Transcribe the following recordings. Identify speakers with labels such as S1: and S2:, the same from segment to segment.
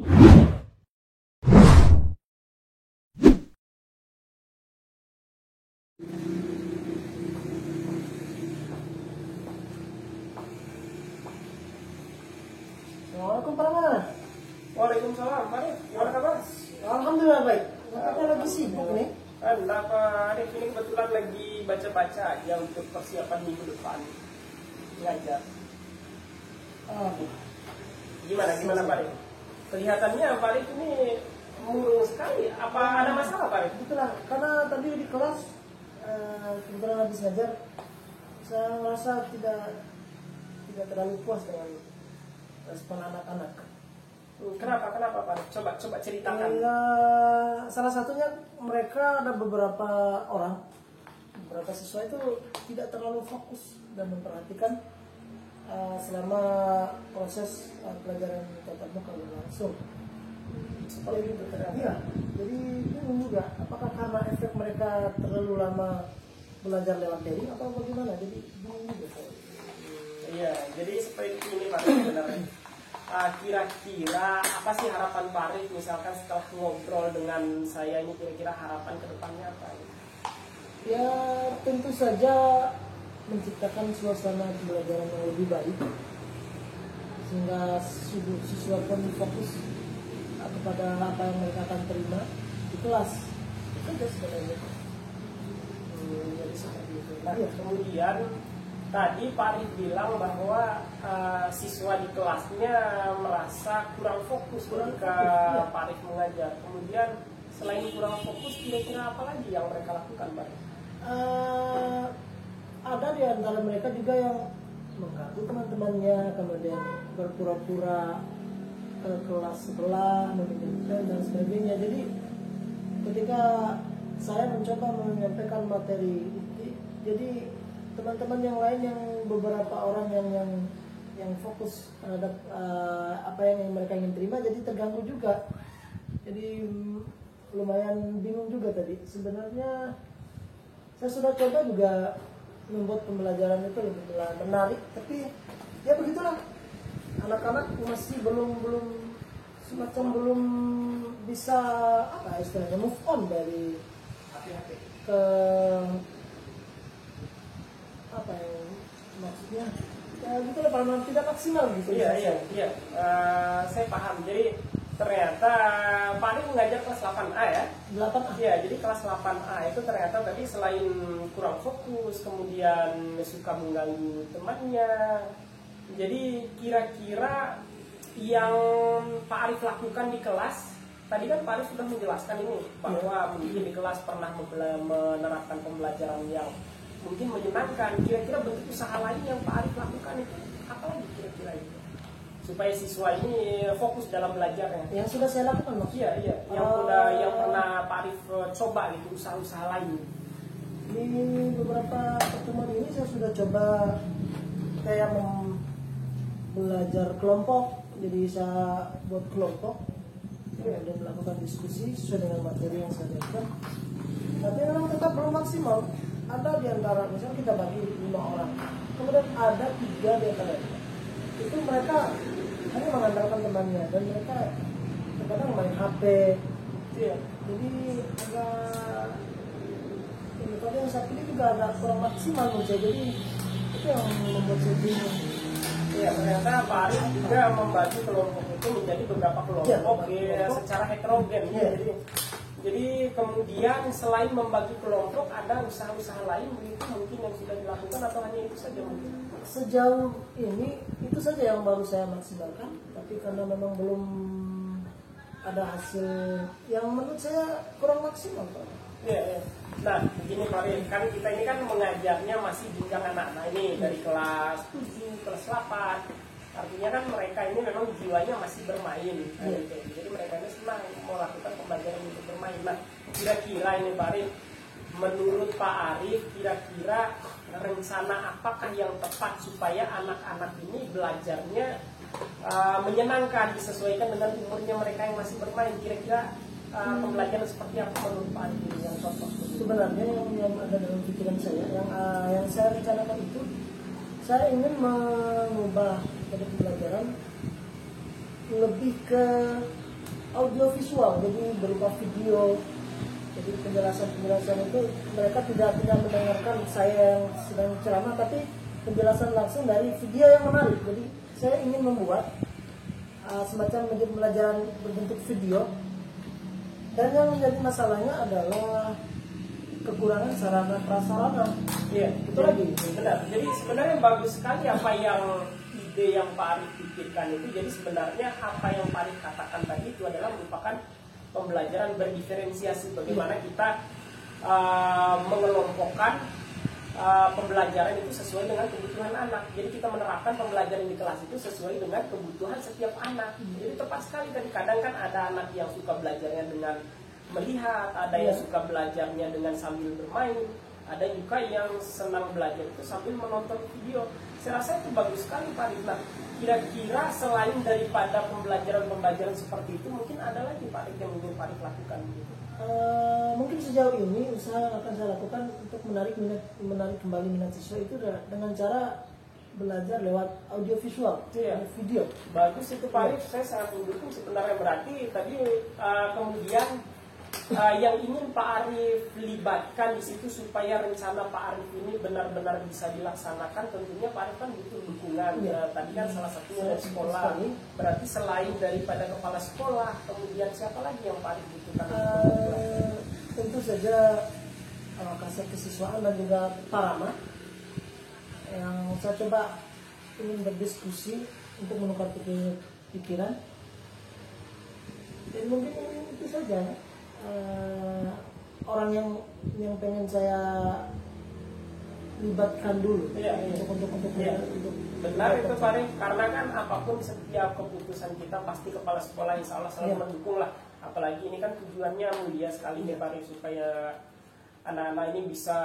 S1: Assalamualaikum Pak Rahman.
S2: Waalaikumsalam, Pak Arif. Gimana kabar?
S1: Alhamdulillah baik. Nampaknya lagi sibuk nih.
S2: Kenapa Arif ini kebetulan lagi baca-baca aja untuk persiapan minggu depan ngajar. Gimana Pak Arif? Kelihatannya Pak Arif ini murung sekali. Apa ada masalah Pak Arif?
S1: Itulah, karena tadi di kelas kebetulan habis ngajar, saya merasa tidak terlalu puas dengan respon anak-anak.
S2: Kenapa Pak Arif? Coba ceritakan.
S1: Ya, salah satunya mereka ada beberapa siswa itu tidak terlalu fokus dan memperhatikan selama proses pelajaran tatap muka langsung. Seperti itu ternyata. Iya, jadi bingung juga. Apakah karena efek mereka terlalu lama belajar lewat daring atau bagaimana? Jadi bingung juga.
S2: Iya, jadi seperti ini Pak Arif sebenarnya. Kira-kira apa sih harapan Pak Arif misalkan setelah ngobrol dengan saya ini, kira-kira harapan ke depannya apa?
S1: Ya tentu saja menciptakan suasana pembelajaran yang lebih baik sehingga siswa pun fokus kepada apa yang mereka akan terima di kelas. Itu saja sebenarnya. Jadi seperti itu.
S2: Nah, kemudian tadi Pak Arif bilang bahwa siswa di kelasnya merasa kurang fokus ketika Pak Arif mengajar. Kemudian selain kurang fokus, kira-kira apa lagi yang mereka lakukan, Pak Arif?
S1: Ada di antara mereka juga yang mengganggu teman-temannya, kemudian berpura-pura ke kelas sebelah, meminjamkan dan sebagainya. Jadi ketika saya mencoba menyampaikan materi, jadi teman-teman yang lain, yang beberapa orang yang fokus terhadap apa yang mereka ingin terima, jadi terganggu juga. Jadi lumayan bingung juga tadi. Sebenarnya saya sudah coba juga membuat pembelajaran itu lebih menarik, tapi ya begitulah, anak-anak masih belum bisa apa istilahnya move on dari ke apa yang maksudnya ya gitu lah, Pak, tidak maksimal gitu.
S2: Iya. Saya paham. Jadi ternyata Pak Arif mengajar kelas 8A ya?
S1: 8A?
S2: Iya, jadi kelas 8A itu ternyata tadi selain kurang fokus, kemudian suka mengganggu temannya. Jadi kira-kira yang Pak Arif lakukan di kelas, tadi kan Pak Arif sudah menjelaskan ini, bahwa mungkin di kelas pernah menerapkan pembelajaran yang mungkin menyenangkan. Kira-kira bentuk usaha lain yang Pak Arif lakukan itu apa lagi kira-kira itu, supaya siswa ini fokus dalam belajarnya?
S1: Yang sudah saya lakukan maksudnya?
S2: Iya. Yang pernah Pak Arif coba gitu, usaha-usaha lain.
S1: Di beberapa pertemuan ini saya sudah coba kayak belajar kelompok. Jadi saya buat kelompok dan melakukan diskusi sesuai dengan materi yang saya berikan. Tapi memang tetap belum maksimal. Ada di antara, misalnya kita bagi 5 orang, kemudian ada 3 di antaranya itu mereka hanya mengandalkan temannya, dan mereka terkadang main HP.
S2: Iya.
S1: Jadi agak metode yang saya pilih juga agak kurang maksimal menurut saya. Jadi itu yang membuat saya bingung.
S2: Iya, ternyata Pak Arif juga membagi kelompok itu menjadi beberapa kelompok secara heterogen.
S1: Ya. Jadi
S2: kemudian selain membagi kelompok, ada usaha-usaha lain begitu mungkin yang sudah dilakukan, atau hanya itu saja mungkin?
S1: Sejauh ini itu saja yang baru saya maksimalkan, tapi karena memang belum ada hasil yang menurut saya kurang maksimal, Pak.
S2: Iya. Nah, begini Pak Arif, kan kita ini kan mengajarnya masih jenjang anak-anak ini dari kelas 7, kelas 8. Artinya kan mereka ini memang jiwanya masih bermain. Jadi mereka ini senang melakukan pembelajaran untuk bermain. Nah, kira-kira ini Pak Arif, menurut Pak Arif, kira-kira rencana apakah yang tepat supaya anak-anak ini belajarnya menyenangkan, disesuaikan dengan umurnya mereka yang masih bermain? Kira-kira pembelajaran seperti apa menurut Pak Arif yang cocok?
S1: Sebenarnya yang ada dalam pikiran saya, yang saya rencanakan itu, saya ingin mengubah metode pembelajaran lebih ke audio visual, jadi berupa video. Jadi penjelasan itu mereka tidak mendengarkan saya yang sedang ceramah, tapi penjelasan langsung dari video yang menarik. Jadi saya ingin membuat semacam pembelajaran berbentuk video, dan yang menjadi masalahnya adalah kekurangan sarana prasarana.
S2: Iya,
S1: Itu lagi.
S2: Benar. Jadi sebenarnya bagus sekali apa yang ide yang Pak Arif pikirkan itu. Jadi sebenarnya apa yang Pak Arif katakan tadi itu adalah merupakan pembelajaran berdiferensiasi. Bagaimana kita mengelompokkan pembelajaran itu sesuai dengan kebutuhan anak. Jadi kita menerapkan pembelajaran di kelas itu sesuai dengan kebutuhan setiap anak. Jadi tepat sekali tadi, kadang kan ada anak yang suka belajarnya dengan melihat, ada yang suka belajarnya dengan sambil bermain, ada juga yang senang belajar itu sambil menonton video. Saya rasa itu bagus sekali Pak Arif. Nah, kira-kira selain daripada pembelajaran seperti itu, mungkin ada lagi Pak Arif yang ingin Pak Arif lakukan gitu?
S1: Mungkin sejauh ini usaha yang akan saya lakukan untuk menarik kembali minat siswa itu dengan cara belajar lewat audio visual, video.
S2: Bagus itu Pak Arif, saya sangat mendukung sebenarnya. Berarti tadi kemudian yang ingin Pak Arif libatkan di situ supaya rencana Pak Arif ini benar-benar bisa dilaksanakan, tentunya Pak Arif kan butuh dukungan. Tadi kan salah satunya dari sekolah. Berarti selain daripada kepala sekolah, kemudian siapa lagi yang Pak Arif butuhkan?
S1: Tentu saja kasih kesiswaan dan juga Parama, yang saya coba ingin berdiskusi untuk menukar pikiran. Dan mungkin itu saja. Orang yang pengen saya libatkan dulu untuk
S2: benar itu Pak Arif, karena kan apapun setiap keputusan kita pasti kepala sekolah insya Allah selalu mendukung lah. Apalagi ini kan tujuannya mulia sekali ya Pak Arif, supaya anak-anak ini bisa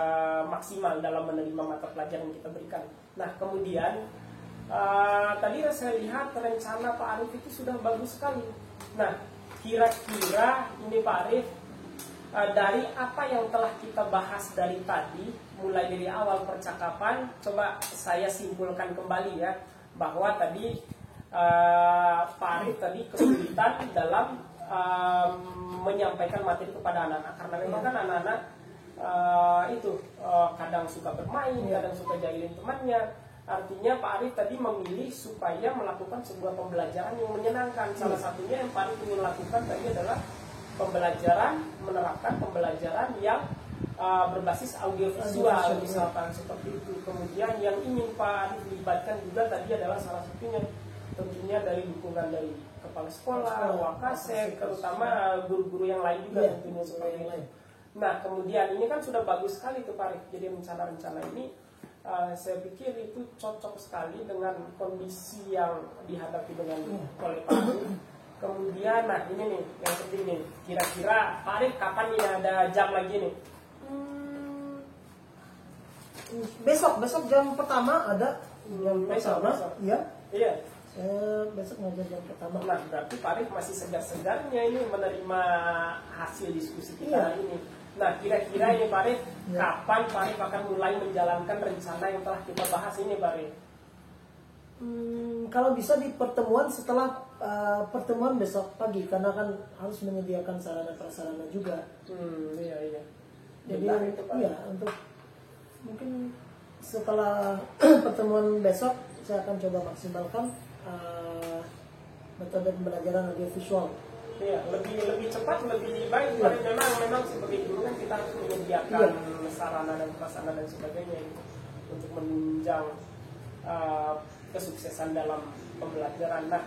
S2: maksimal dalam menerima mata pelajaran yang kita berikan. Nah kemudian tadi saya lihat rencana Pak Arif itu sudah bagus sekali. Nah kira-kira ini Pak Arif, dari apa yang telah kita bahas dari tadi, mulai dari awal percakapan, coba saya simpulkan kembali ya, bahwa tadi Pak Arif tadi kesulitan dalam menyampaikan materi kepada anak-anak, karena memang kan anak-anak kadang suka bermain, kadang suka jahilin temannya. Artinya Pak Arif tadi memilih supaya melakukan sebuah pembelajaran yang menyenangkan. Salah satunya yang Pak Arif ingin lakukan tadi adalah menerapkan pembelajaran yang berbasis audiovisual misalkan seperti itu. Kemudian yang ingin Pak Arif libatkan juga tadi adalah salah satunya tentunya dari dukungan dari kepala sekolah, Wakasek, terutama guru-guru yang lain juga tentunya seperti itu. Nah kemudian ini kan sudah bagus sekali tuh Pak Arif. Jadi rencana-rencana ini saya pikir itu cocok sekali dengan kondisi yang dihadapi oleh Pak Arif. Kemudian, nah ini nih yang penting nih, kira-kira Pak Arif kapan nih ada jam lagi nih?
S1: Besok jam pertama ada.
S2: Besok. Iya.
S1: Besok ngajar jam pertama.
S2: Nah berarti Pak Arif masih segar-segarnya ini menerima hasil diskusi kita hari ini. Nah kira-kira ini Pak Arif, kapan Pak Arif akan mulai menjalankan rencana yang telah kita bahas ini Pak Arif?
S1: Kalau bisa di pertemuan setelah pertemuan besok pagi, karena kan harus menyediakan sarana prasarana juga.
S2: Iya.
S1: Jadi untuk mungkin setelah pertemuan besok saya akan coba maksimalkan metode pembelajaran audiovisual.
S2: Iya, lebih cepat, lebih baik. Memang sebagai guru kan kita harus menyediakan sarana dan prasarana dan sebagainya untuk menunjang kesuksesan dalam pembelajaran. Nah,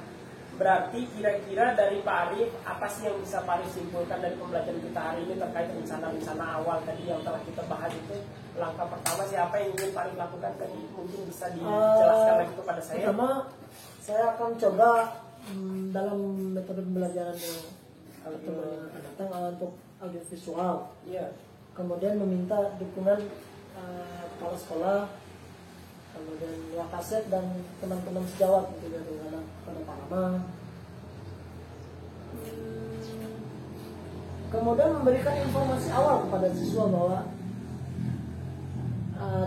S2: berarti kira-kira dari Pak Arif, apa sih yang bisa Pak Arif simpulkan dari pembelajaran kita hari ini terkait rencana-rencana awal tadi yang telah kita bahas itu? Langkah pertama siapa yang ingin Pak Arif lakukan tadi? Mungkin bisa dijelaskan lagi kepada saya.
S1: Pertama, saya akan coba dalam metode pembelajaran yang akan datang untuk audiovisual. Kemudian meminta dukungan kepala sekolah, kemudian Wakasek dan teman-teman sejawat juga pada Parama. Kemudian memberikan informasi awal kepada siswa bahwa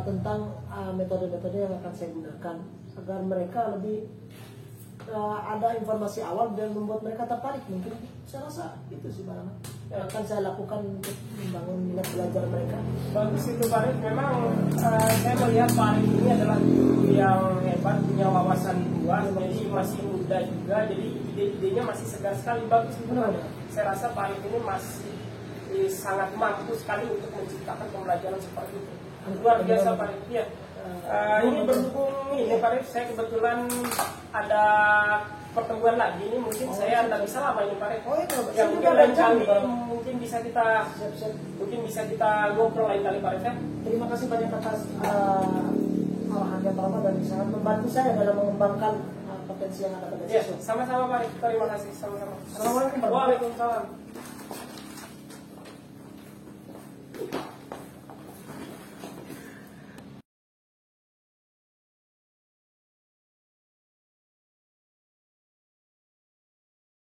S1: tentang metode-metode yang akan saya gunakan agar mereka lebih ada informasi awal dan membuat mereka tertarik. Mungkin saya rasa itu sih Pak Rahmat. Akan saya lakukan untuk membangun minat belajar mereka.
S2: Bagus itu Pak Arif. Memang saya melihat Pak Arif ini adalah guru yang hebat, punya wawasan luas, jadi masih muda juga, jadi ide-idenya masih segar sekali. Bagus itu Pak Arif. Saya rasa Pak Arif ini masih sangat mampu sekali untuk menciptakan pembelajaran seperti itu. Luar biasa Pak Arif. Ya. Ini berhubung ini Pak Arif, saya kebetulan ada pertemuan lagi ini, mungkin saya tidak bisa lama ini Pak Arif.
S1: Oh, iya,
S2: Ya,
S1: saya
S2: mungkin
S1: juga
S2: lain
S1: ada
S2: kali
S1: jam,
S2: mungkin bisa kita ngobrol lain kali Pak Arif ya.
S1: Terima kasih banyak atas arahannya Pak Rahmat dan sangat membantu saya dalam mengembangkan potensi yang ada pada
S2: Ya,
S1: siswa.
S2: sama-sama Pak Arif. Terima kasih sama-sama.
S1: Assalamualaikum.
S2: Waalaikumsalam.